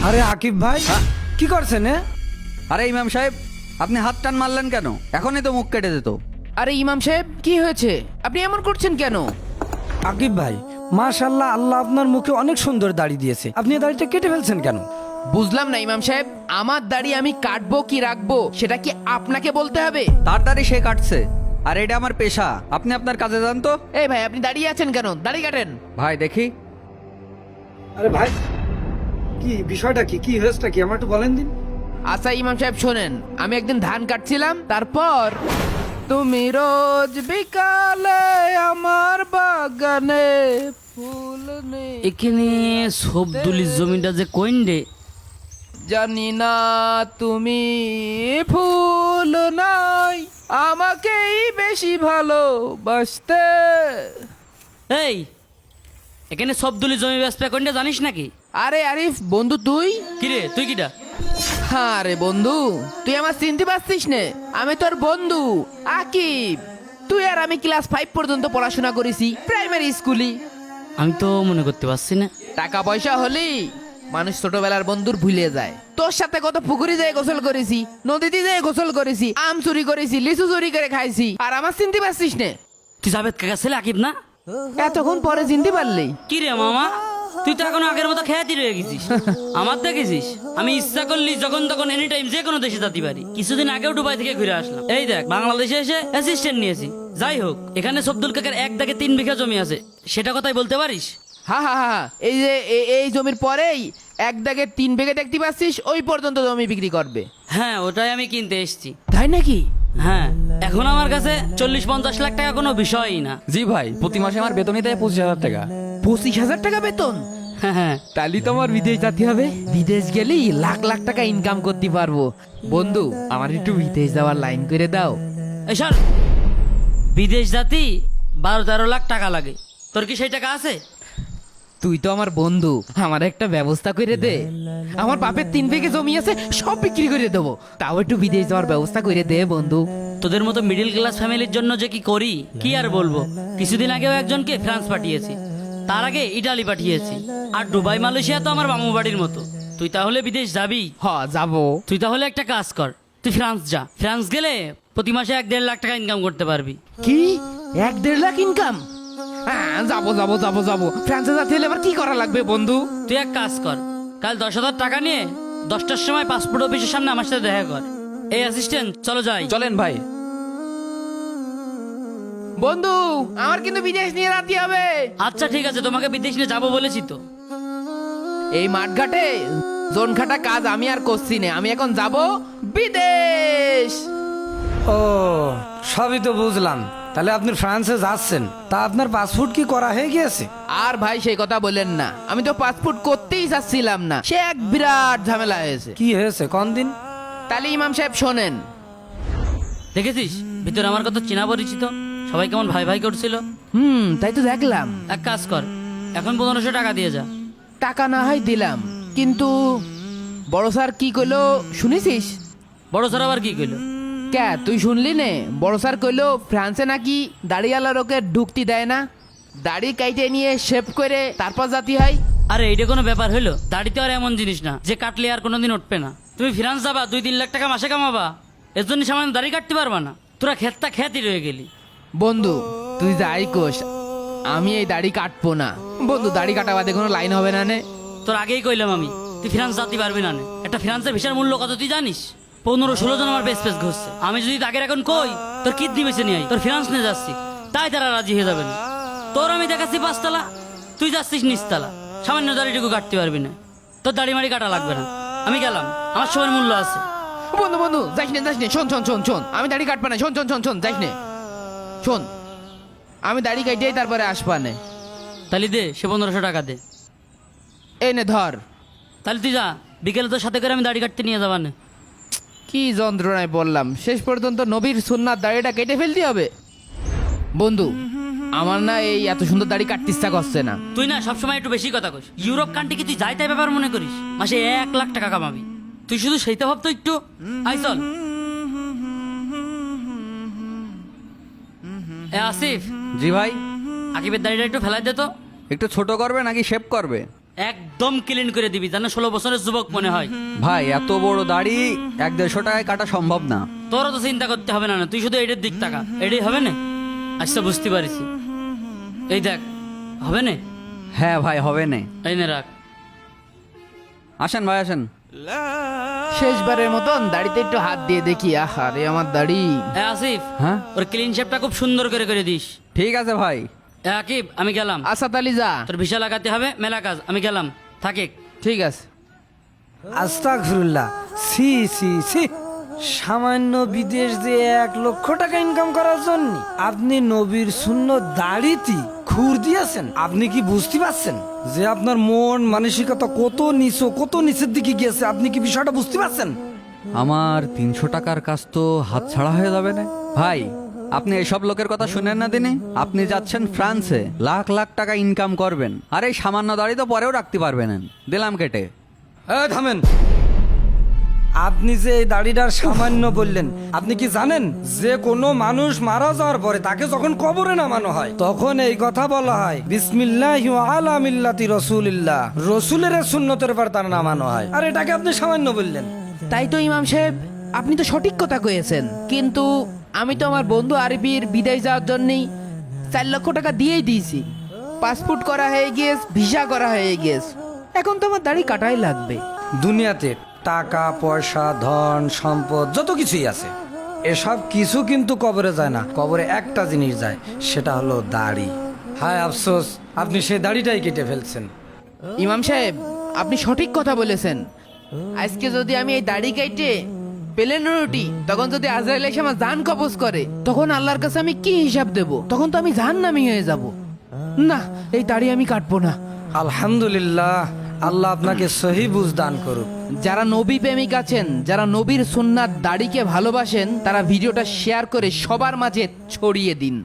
আরে আকিব ভাই কি করছেন? আরে ইমাম সাহেব, আপনি হাত টান মারলেন কেন? এখনই তো মুখ কেটে দিত। আরে ইমাম সাহেব কি হয়েছে? আপনি এমন করছেন কেন? আকিব ভাই, মাশাআল্লাহ, আল্লাহ আপনার মুখে অনেক সুন্দর দাড়ি দিয়েছে, আপনি এই দাড়িটা কেটে ফেলছেন কেন? বুঝলাম না ইমাম সাহেব, আমার দাড়ি আমি কাটবো কি রাখবো সেটা কি আপনাকে বলতে হবে? তার দাড়ি সে কাটছে, আর এটা আমার পেশা। আপনি আপনার কাজে যান তো। এই ভাই, আপনি দাঁড়িয়ে আছেন কেন? দাড়ি কাটেন। ভাই দেখি। আরে ভাই, কি বিষয়টা কি হয়েছেটা কি আমার একটু বলেন দিন। আচ্ছা ইমাম সাহেব শোনেন, আমি একদিন ধান কাটছিলাম, তারপর তুমি রোজ বিকালে আমার বাগানে ফুল নেই। এখানে সবদুলির জমিটা যে কইন রে? জানি না তুমি ফুল নাই আমাকেই বেশি ভালোবাসতে। এই, এখানে সবদুলির জমি ব্যবসা কইনটা জানিস নাকি? আরে আরিফ বন্ধু, তুই? কিরে তুই কিটা? আরে বন্ধু, তুই আমার চিনতে পারছিস নে? আমি তোর বন্ধু আকিব। তুই আর আমি ক্লাস 5 পর্যন্ত পড়াশোনা করেছি প্রাইমারি স্কুলে। আমি তো মনে করতে পারছি না। টাকা পয়সা হলেই মানুষ ছোটবেলার বন্ধুর ভুলে যায়। তোর সাথে কত পুকুরে যেয়ে গোসল করেছি, নদীতে যেয়ে গোসল করেছি, আম চুরি করেছি, লিচু চুরি করে খাইছি, আর আমার চিনতে পারছিস নে? তুই জাবেদ কাকা ছেলে আকিব না? এতক্ষণ পরে চিনতে পারলি? কি রে মামা, তুই তো এখন আগের মতো খেয়াতি রয়ে গেছিস। আমার দেখেছিস আমি ইচ্ছা করলি যখন তখন এনি টাইম যে কোনো দেশে যেতে পারি। কিছুদিন আগেও দুবাই থেকে ঘুরে আসলাম। এই দেখ, বাংলাদেশে এসে অ্যাসিস্ট্যান্ট নিয়েছি। যাই হোক, এখানে সবদুল কাকার এক দাগে 3 বিঘা জমি আছে, সেটা কথাই বলতে পারিস? হা হা হা, এই যে এই জমির পরেই এক দাগে 3 বিঘা দেখতে পাচ্ছিস, ওই পর্যন্ত জমি বিক্রি করবে। হ্যাঁ, ওটাই আমি কিনতে এসেছি। তাই নাকি? হ্যাঁ, এখন আমার কাছে 40-50 লাখ টাকা কোনো বিষয়ই না। জি ভাই, প্রতি মাসে আমার বেতনই দেয় 25,000 টাকা। 25,000 টাকা বেতন? হ্যাঁ হ্যাঁ। তাহলে তো আমার বিদেশ যেতে হবে। বিদেশ গেলেই লাখ লাখ টাকা ইনকাম করতে পারবো। বন্ধু, আমার একটু বিদেশ যাওয়ার লাইন করে দাও। এসব বিদেশ জাতি 12-13 লাখ টাকা লাগে। তোর কি সেই টাকা আছে? তুই তো আমার বন্ধু, আমার একটা ব্যবস্থা করে দে। আমার বাপের 3 বিঘে জমি আছে, সব বিক্রি করে দেবো, তাও একটু বিদেশ যাওয়ার ব্যবস্থা করে দে বন্ধু। তোদের মতো মিডিল ক্লাস ফ্যামিলির জন্য যে কি করি কি আর বলবো। কিছুদিন আগেও একজনকে ফ্রান্স পাঠিয়েছি, তার আগে ইটালি পাঠিয়েছি, আর দুবাই মালয়েশিয়া তো আমার মামু বাড়ির মতো। তুই তাহলে বিদেশ যাবি? হ, যাবো। তুই তাহলে একটা কাজ কর, তুই ফ্রান্স যা। ফ্রান্স গেলে প্রতি মাসে 1-1.5 লাখ টাকা ইনকাম করতে পারবি। কি 1-1.5 লাখ ইনকাম? যাবো যাবো যাবো যাবো। ফ্রান্সে যেতে হলে আবার কি করা লাগবে বন্ধু? তুই এক কাজ কর, কাল 10,000 টাকা নিয়ে 10টার সময় পাসপোর্ট অফিসের সামনে আমার সাথে দেখা কর। এই অ্যাসিস্ট্যান্ট, চলো যাই। চলেন ভাই। বন্ধু, আমার কিন্তু বিদেশ নিয়ে যেতে হবে। আচ্ছা ঠিক আছে, তোমাকে বিদেশ নিয়ে যাবো বলেছি তো। এই মাঠঘাটে জোন খাটা কাজ আমি আর করছি না, আমি এখন যাব বিদেশ। ও, সবই তো বুঝলাম। তাহলে আপনি ফ্রান্সে যাচ্ছেন, তা আপনার পাসপোর্ট কি করা হয়ে গিয়েছে? আর ভাই সেই কথা বলেন না, আমি তো পাসপোর্ট করতেই চাচ্ছিলাম না, সে এক বিরাট ঝামেলা হয়েছে। কি হয়েছে কোন দিন? তাহলে ইমাম সাহেব শোনেন। দেখেছিস ভিতরে আমার কত চেনা পরিচিত, সবাই কেমন ভাই ভাই করছিল। তাই তো দেখলাম। এক কাজ কর, এখন 1500 টাকা দিয়ে যা। টাকা না হয় দিলাম, কিন্তু বড় স্যার কি কইলো শুনেছিস? বড় স্যার আবার কি কইলো? কে, তুই শুনলি নে? বড় স্যার কইলো ফ্রান্সে নাকি দাড়িওয়ালা লোকে ঢুকতে দেয় না, দাড়ি কাইটে নিয়ে শেভ করে তারপর জাতি হয়। আরে এইটা কোনো ব্যাপার হইলো? দাড়িতে আর এমন জিনিস না যে কাটলে আর কোনোদিন উঠবে না। তুমি ফ্রান্স যাবা, 2-3 লাখ টাকা মাসে কামাবা, এর জন্য সামান্য দাড়ি কাটতে পারবা না? তোরা খেতটা খ্যাতি রয়ে গেলি। বন্ধু তুই যাই কোস, আমি এই দাড়ি কাটবো না বন্ধু। দাড়ি কাটা বাদে কোনো লাইন হবে না নে? তোর আগেই কইলাম আমি, তুই ফ্রান্স যাতে পারবি না নে। একটা ফ্রান্সের ভিসার মূল্য কত তুই জানিস? 15-16 জন আমার বেশ ঘুরছে। আমি যদি তাকে এখন কই তোর কিডনি বেছে নিয়ে আই, তোর ফ্রান্স নিয়ে যাচ্ছি, তাই তারা রাজি হয়ে যাবে না। তোর আমি দেখাচ্ছি 5 তলা, তুই যাচ্ছিস 9 তলা, সামান্য দাড়িটুকু কাটতে পারবি না। তোর দাড়ি মাড়ি কাটা লাগবে না, আমি গেলাম, আমার সময়ের মূল্য আছে। বন্ধু বন্ধু যাইস নে যাইস নে, শোন শোন শোন শোন, আমি দাড়ি কাটবা না, শোন শোন শোন শোন, যাইস নে, শোন, আমি দাড়ি কাটিয়েই তারপরে আসবা নে। তাহলে দে, সে 1500 টাকা দে। এই নে ধর। তাহলে তুই যা, বিকেলে তোর সাথে করে আমি দাড়ি কাটতে নিয়ে যাবা না। কি যন্ত্রণায় বললাম, শেষ পর্যন্ত নবীর সুন্নাত দাড়িটা কেটে ফেলতে হবে। বন্ধু, আমার না এই এত সুন্দর দাড়ি কাটতে ইচ্ছা করছে না। তুই না সবসময় একটু বেশি কথা কইস। ইউরোপ কান্ট্রি কি তুই যাই তাই ব্যাপার মনে করিস? মাসে 1 লাখ টাকা কামাবি, তুই শুধু সেইটা ভাবতো একটু। আই চল। এ আসিফ, জি ভাই। আকিবের দাড়িটা একটু ফেলাই দে তো। একটু ছোট করবে নাকি শেভ করবে? একদম ক্লিন করে দিবি যেন 16 বছরের যুবক মনে হয়। ভাই এত বড় দাড়ি 150 টাকায় কাটা সম্ভব না। তোরও তো চিন্তা করতে হবে না, তুই শুধু এটার দিক তাকা, এটাই হবে না? আচ্ছা বুঝতে পারিছি, এই দেখ হবে না? হ্যাঁ ভাই হবে না। এই নে রাখ। আসেন ভাই আসেন। শেষবারের মতন দাড়িতে একটু হাত দিয়ে দেখি। আহা রে আমার দাড়ি। এ আসিফ, হ্যাঁ ওর ক্লিন শেপটা খুব সুন্দর করে করে দিস। ঠিক আছে ভাই। এ আকিব, আমি গেলাম। আসাদ আলী যা। তোর ভিসা লাগাতে হবে, মেলা কাজ, আমি গেলাম। থাকে। ঠিক আছে। আস্তাগফিরুল্লাহ, সি সি সি, সামান্য বিদেশ যে 1 লক্ষ টাকা ইনকাম করার জন্য আপনি নবীর সুন্নত দাড়িতে খুর দিয়েছেন। আপনি কি বুঝতে পারছেন যে আপনার মন মানসিকতা কত নিচু, কত নিচের দিকে গিয়েছে? আপনি কি বিষয়টা বুঝতে পারছেন? আমার 300 টাকার কাজ তো হাত ছাড়া হয়ে যাবে না ভাই। আপনি এসব লোকের কথা শুনেন না দিনে। আপনি যাচ্ছেন ফ্রান্সে, লাখ লাখ টাকা ইনকাম করবেন, আর এই সামান্য দাড়ি তো পরেও রাখতে পারবেন। দিলাম কেটে। থামেন। আপনি যে এই দাড়িটার সামান্য বললেন, আপনি কি জানেন যে কোনো মানুষ মারা যাওয়ার পরে তাকে যখন কবরে নামানো হয় তখন এই কথা বলা হয়, বিসমিল্লাহি ওয়া আলা মিল্লাতি রাসূলিল্লাহ, রাসূলের সুন্নতের পর তার নামানো হয়। আর এটাকে আপনি সামান্য বললেন। তাই তো ইমাম সাহেব, আপনি তো সঠিক কথা কয়েছেন, কিন্তু আমি তো আমার বন্ধু আরবির বিদেশ যাওয়ার জন্যই 4 লক্ষ টাকা দিয়েই দিয়েছি। পাসপোর্ট করা হয়ে গিয়েছে, ভিসা করা হয়ে গিয়েছে, এখন তো আমার দাড়ি কাটাই লাগবে। দুনিয়াতে টাকা পয়সা ধন সম্পদ যত কিছুই আছে, এসব কিছু কিন্তু কবরে যায় না। কবরে একটা জিনিস যায়, সেটা হলো দাড়ি। হায় আফসোস, আপনি সেই দাড়িটাই কেটে ফেলছেন। ইমাম সাহেব, আপনি সঠিক কথা বলেছেন। আজকে যদি আমি এই দাড়ি কেটে পেলেন রুটি, তখন যদি আজরাইল এসে আমার জান কবজ করে, তখন আল্লাহর কাছে আমি কি হিসাব দেব? তখন তো আমি জাহান্নামী হয়ে যাব। না, এই দাড়ি আমি কাটবো না। আলহামদুলিল্লাহ, আল্লাহ আপনাকে সহি বুঝ দান করুক। যারা নবী প্রেমিক আছেন, যারা নবীর সুন্নাত দাড়িকে ভালোবাসেন, তারা ভিডিওটা শেয়ার করে সবার মাঝে ছড়িয়ে দিন।